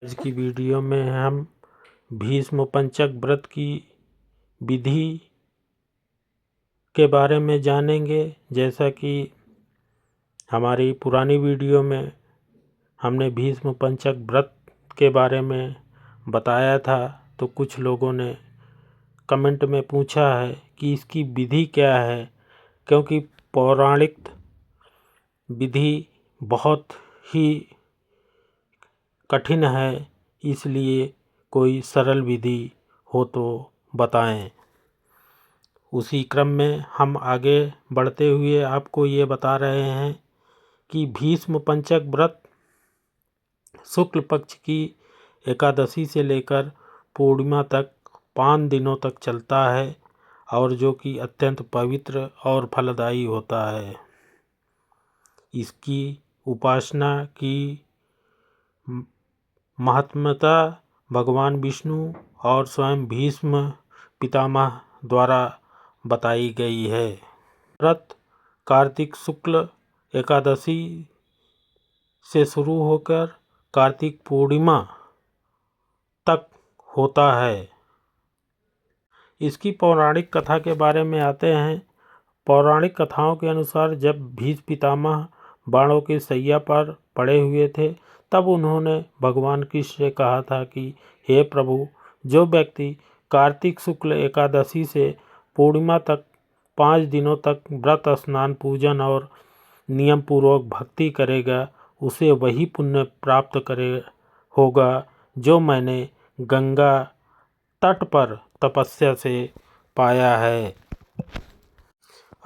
आज की वीडियो में हम भीष्म पंचक व्रत की विधि के बारे में जानेंगे। जैसा कि हमारी पुरानी वीडियो में हमने भीष्म पंचक व्रत के बारे में बताया था, तो कुछ लोगों ने कमेंट में पूछा है कि इसकी विधि क्या है, क्योंकि पौराणिक विधि बहुत ही कठिन है, इसलिए कोई सरल विधि हो तो बताएं। उसी क्रम में हम आगे बढ़ते हुए आपको ये बता रहे हैं कि भीष्म पंचक व्रत शुक्ल पक्ष की एकादशी से लेकर पूर्णिमा तक 5 दिनों तक चलता है और जो कि अत्यंत पवित्र और फलदायी होता है। इसकी उपासना की महात्म्यता भगवान विष्णु और स्वयं भीष्म पितामह द्वारा बताई गई है। व्रत कार्तिक शुक्ल एकादशी से शुरू होकर कार्तिक पूर्णिमा तक होता है। इसकी पौराणिक कथा के बारे में आते हैं। पौराणिक कथाओं के अनुसार जब भीष्म पितामह बाणों की शैया पर पड़े हुए थे, तब उन्होंने भगवान कृष्ण से कहा था कि हे प्रभु, जो व्यक्ति कार्तिक शुक्ल एकादशी से पूर्णिमा तक 5 दिनों तक व्रत स्नान पूजन और नियम पूर्वक भक्ति करेगा, उसे वही पुण्य प्राप्त करे होगा जो मैंने गंगा तट पर तपस्या से पाया है।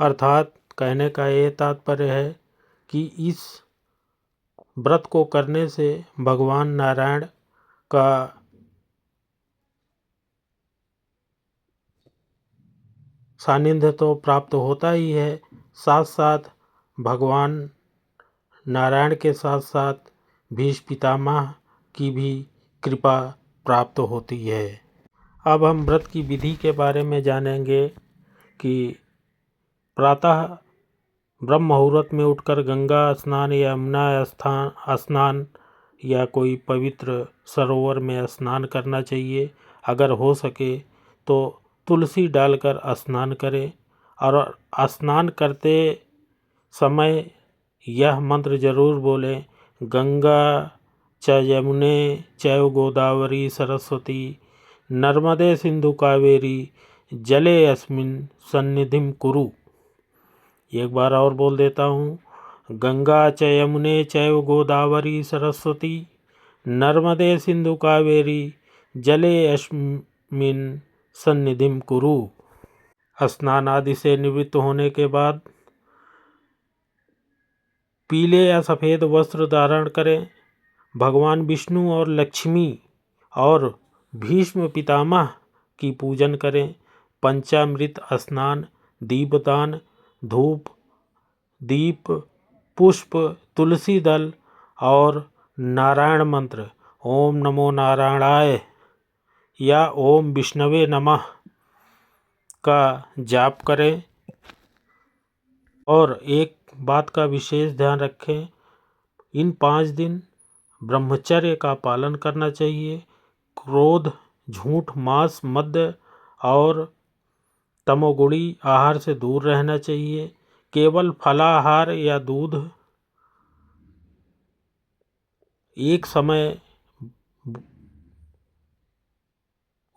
अर्थात कहने का ये तात्पर्य है कि इस व्रत को करने से भगवान नारायण का सानिध्य तो प्राप्त होता ही है, साथ साथ भगवान नारायण के साथ साथ भीष्म पितामह की भी कृपा प्राप्त होती है। अब हम व्रत की विधि के बारे में जानेंगे कि प्रातः ब्रह्म मुहूर्त में उठकर गंगा स्नान या यमुना स्नान या कोई पवित्र सरोवर में स्नान करना चाहिए। अगर हो सके तो तुलसी डालकर स्नान करें और स्नान करते समय यह मंत्र जरूर बोलें, गंगा च यमुने चैव गोदावरी सरस्वती नर्मदे सिंधु कावेरी जले अस्मिन् सन्निधिं कुरु। एक बार और बोल देता हूँ, गंगा च यमुने चैव गोदावरी सरस्वती नर्मदे सिंधु कावेरी जले अस्मिन् सन्निधिं कुरु। स्नान आदि से निवृत्त होने के बाद पीले या सफ़ेद वस्त्र धारण करें। भगवान विष्णु और लक्ष्मी और भीष्म पितामह की पूजन करें। पंचामृत स्नान, दीपदान, धूप दीप, पुष्प, तुलसी दल और नारायण मंत्र ओम नमो नारायणाय या ओम विष्णवे नमः का जाप करें। और एक बात का विशेष ध्यान रखें, इन 5 दिन ब्रह्मचर्य का पालन करना चाहिए। क्रोध, झूठ, मांस, मद्य और तमोगुणी आहार से दूर रहना चाहिए। केवल फलाहार या दूध एक समय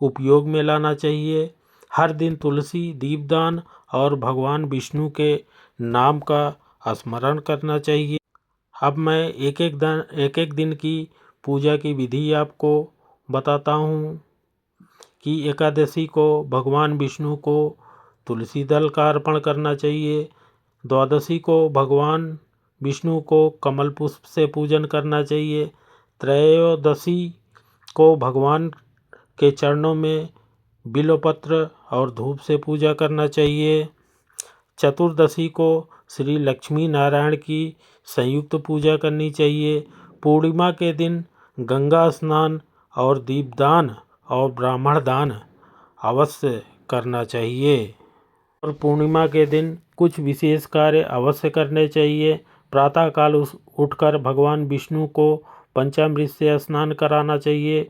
उपयोग में लाना चाहिए। हर दिन तुलसी, दीपदान और भगवान विष्णु के नाम का स्मरण करना चाहिए। अब मैं एक एक दिन की पूजा की विधि आपको बताता हूँ कि एकादशी को भगवान विष्णु को तुलसी दल का अर्पण करना चाहिए। द्वादशी को भगवान विष्णु को कमल पुष्प से पूजन करना चाहिए। त्रयोदशी को भगवान के चरणों में बिल्वपत्र और धूप से पूजा करना चाहिए। चतुर्दशी को श्री लक्ष्मी नारायण की संयुक्त पूजा करनी चाहिए। पूर्णिमा के दिन गंगा स्नान और दीपदान और ब्राह्मण दान अवश्य करना चाहिए। और पूर्णिमा के दिन कुछ विशेष कार्य अवश्य करने चाहिए। प्रातःकाल उठकर भगवान विष्णु को पंचामृत से स्नान कराना चाहिए।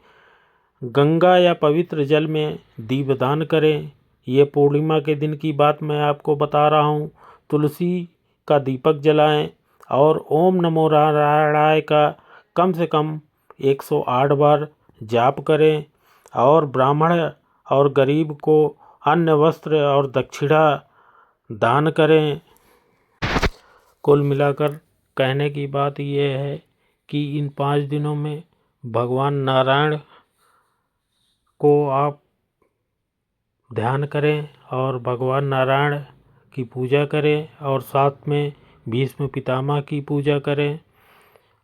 गंगा या पवित्र जल में दीपदान करें। ये पूर्णिमा के दिन की बात मैं आपको बता रहा हूँ। तुलसी का दीपक जलाएं और ओम नमो नारायणाय का कम से कम 108 बार जाप करें और ब्राह्मण और गरीब को अन्न वस्त्र और दक्षिणा दान करें। कुल मिलाकर कहने की बात यह है कि इन 5 दिनों में भगवान नारायण को आप ध्यान करें और भगवान नारायण की पूजा करें और साथ में भीष्म पितामह की पूजा करें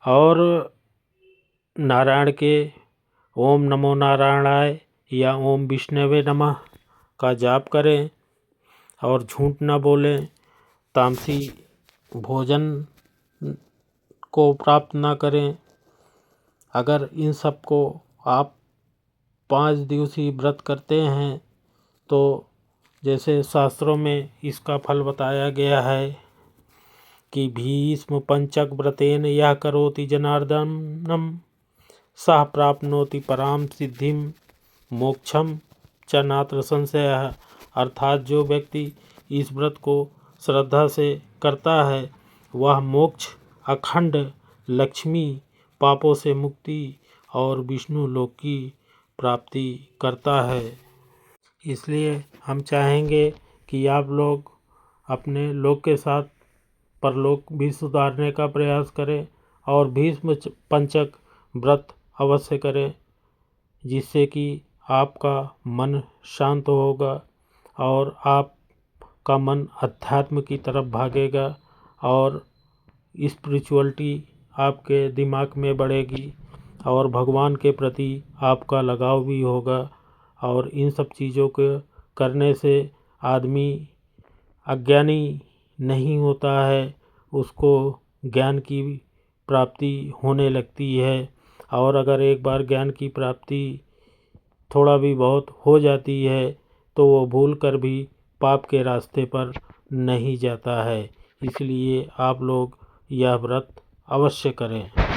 और नारायण के ओम नमो नारायणाय या ओम विष्णवे नमः का जाप करें और झूठ न बोलें। तामसी भोजन को प्राप्त न करें। अगर इन सब को आप 5 दिवसीय व्रत करते हैं तो जैसे शास्त्रों में इसका फल बताया गया है कि भीष्म पंचक व्रतेन यह करोति जनार्दनम सह प्राप्नोति पराम सिद्धिम मोक्षम च नात्र संशयः। अर्थात जो व्यक्ति इस व्रत को श्रद्धा से करता है वह मोक्ष, अखंड लक्ष्मी, पापों से मुक्ति और विष्णु लोक की प्राप्ति करता है। इसलिए हम चाहेंगे कि आप लोग अपने लोक के साथ परलोक भी सुधारने का प्रयास करें और भीष्म पंचक व्रत अवश्य करें, जिससे कि आपका मन शांत होगा और आपका मन अध्यात्म की तरफ भागेगा और स्पिरिचुअलिटी आपके दिमाग में बढ़ेगी और भगवान के प्रति आपका लगाव भी होगा। और इन सब चीज़ों को करने से आदमी अज्ञानी नहीं होता है, उसको ज्ञान की प्राप्ति होने लगती है। और अगर एक बार ज्ञान की प्राप्ति थोड़ा भी बहुत हो जाती है तो वो भूल कर भी पाप के रास्ते पर नहीं जाता है। इसलिए आप लोग यह व्रत अवश्य करें।